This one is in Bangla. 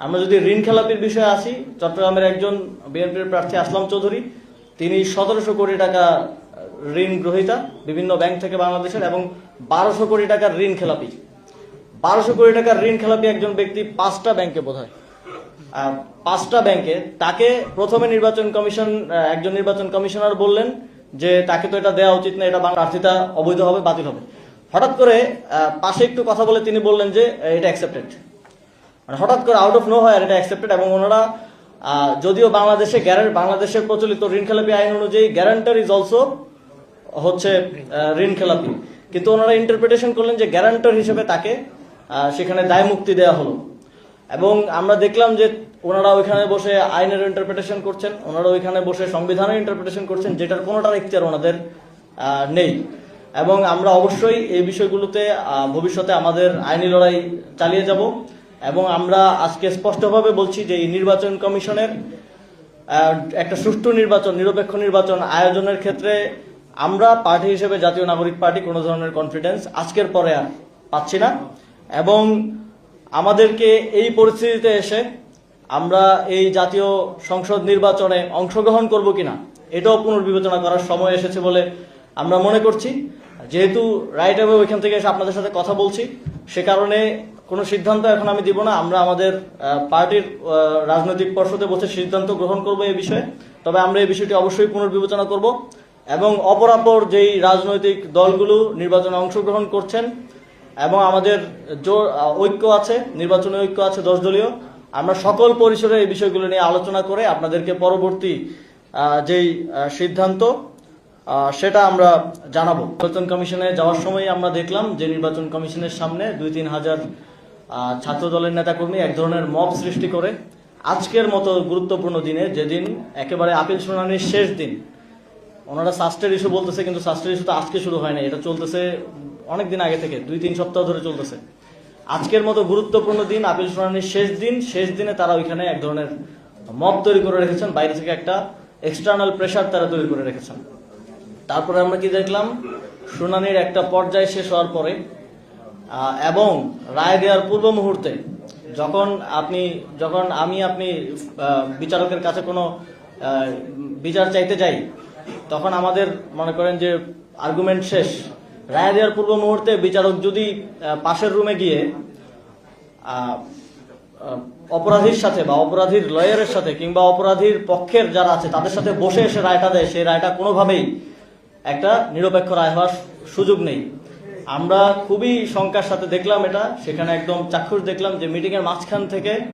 আমরা যদি ঋণ খেলাপির বিষয়ে আসি, চট্টগ্রামের একজন বিএনপির প্রার্থী আসলাম চৌধুরী, তিনি 1700 কোটি টাকা ঋণ গ্রহীতা বিভিন্ন ব্যাংক থেকে বাংলাদেশের, এবং 1200 কোটি টাকার ঋণ খেলাপি। 1200 কোটি টাকার ঋণ খেলাপি একজন ব্যক্তি 5টা ব্যাংকে বোধহয়, 5টা ব্যাংকে। তাকে প্রথমে একজন নির্বাচন কমিশনার বললেন যে তাকে তো এটা দেওয়া উচিত না, এটা প্রার্থিতা অবৈধ হবে, বাতিল হবে। হঠাৎ করে পাশে একটু কথা বলে তিনি বললেন যে এটা অ্যাকসেপ্টেড। মানে হঠাৎ করে আউট অফ নো হয় এটা অ্যাকসেপ্টেড। এবং ওনারা যদিও বাংলাদেশে প্রচলিত ঋণ খেলাপি আইন অনুযায়ী গ্যারান্টার ইজ অলসো হচ্ছে ঋণ খেলাপি, কিন্তু ওনারা ইন্টারপ্রিটেশন করলেন যে গ্যারান্টার হিসেবে তাকে সেখানে দায় মুক্তি দেওয়া হলো। এবং আমরা দেখলাম যে ওনারা ওইখানে বসে আইনের ইন্টারপ্রিটেশন করছেন, ওনারা ওইখানে বসে সংবিধানের ইন্টারপ্রিটেশন করছেন, যেটার কোনোটার ইখতিয়ার ওনাদের নেই। এবং আমরা অবশ্যই এই বিষয়গুলোতে ভবিষ্যতে আমাদের আইনি লড়াই চালিয়ে যাব। এবং আমরা আজকে স্পষ্টভাবে বলছি যে এই নির্বাচন কমিশনের একটা সুষ্ঠু নির্বাচন, নিরপেক্ষ নির্বাচন আয়োজনের ক্ষেত্রে আমরা পার্টি হিসেবে জাতীয় নাগরিক পার্টি কোনো ধরনের কনফিডেন্স আজকের পরে আর পাচ্ছি না। এবং আমাদেরকে এই পরিস্থিতিতে এসে আমরা এই জাতীয় সংসদ নির্বাচনে অংশগ্রহণ করব কিনা এটাও পুনর্বিবেচনা করার সময় এসেছে বলে আমরা মনে করছি। যেহেতু রাইট অ্যাওয়ে ওইখান থেকে এসে আপনাদের সাথে কথা বলছি, সে কারণে কোনো সিদ্ধান্ত এখন আমি দিব না। আমরা আমাদের পার্টির রাজনৈতিক পর্ষদে বসে সিদ্ধান্ত গ্রহণ করব এই বিষয়ে। তবে আমরা এই বিষয়টি অবশ্যই পুনর্বিবেচনা করব। এবং অপরাপর যেই রাজনৈতিক দলগুলো নির্বাচনে অংশগ্রহণ করছেন এবং আমাদের ঐক্য আছে, নির্বাচনী ঐক্য আছে 10 দলীয়, আমরা সকল পরিসরে এই বিষয়গুলো নিয়ে আলোচনা করে আপনাদেরকে পরবর্তী যেই সিদ্ধান্ত সেটা আমরা জানাবো। নির্বাচন কমিশনে যাওয়ার সময় আমরা দেখলাম যে নির্বাচন কমিশনের সামনে 2-3 হাজার ছাত্র দলের নেতাকর্মী এক ধরনের মব সৃষ্টি করে আজকের মতো গুরুত্বপূর্ণ দিনে, যেদিন একেবারে আপিল শুনানির শেষ দিন, ওনারা সাস্টের ইস্যু বলতেছে, কিন্তু সাস্টের ইস্যু তো আজকে শুরু হয় না, এটা চলতেছে অনেক দিন আগে থেকে, 2-3 সপ্তাহ ধরে চলতেছে। আজকের মতো গুরুত্বপূর্ণ দিন, আপিল শুনানির শেষ দিনে তারা ওইখানে এক ধরনের মব তৈরি করে রেখেছেন, বাইরে থেকে একটা এক্সটার্নাল প্রেশার তারা তৈরি করে রেখেছেন। তারপরে আমরা কি দেখলাম, শুনানির একটা পর্যায়ে শেষ হওয়ার পরে এবং রায় দেওয়ার পূর্ব মুহূর্তে যখন আপনি বিচারকের কাছে কোনো বিচার চাইতে যাই, তখন আমাদের মনে করেন যে আর্গুমেন্ট শেষ, রায় দেওয়ার পূর্ব মুহূর্তে বিচারক যদি পাশের রুমে গিয়ে অপরাধীর সাথে বা অপরাধীর লয়ারের সাথে কিংবা অপরাধীর পক্ষের যারা আছে তাদের সাথে বসে এসে রায়টা দেয়, সেই রায়টা কোনোভাবেই একটা নিরপেক্ষ রায় হওয়ার সুযোগ নেই। আমরা খুবই শঙ্কার সাথে দেখলাম এটা, সেখানে একদম চাক্ষুষ দেখলাম যে মিটিংয়ের মাঝখান থেকে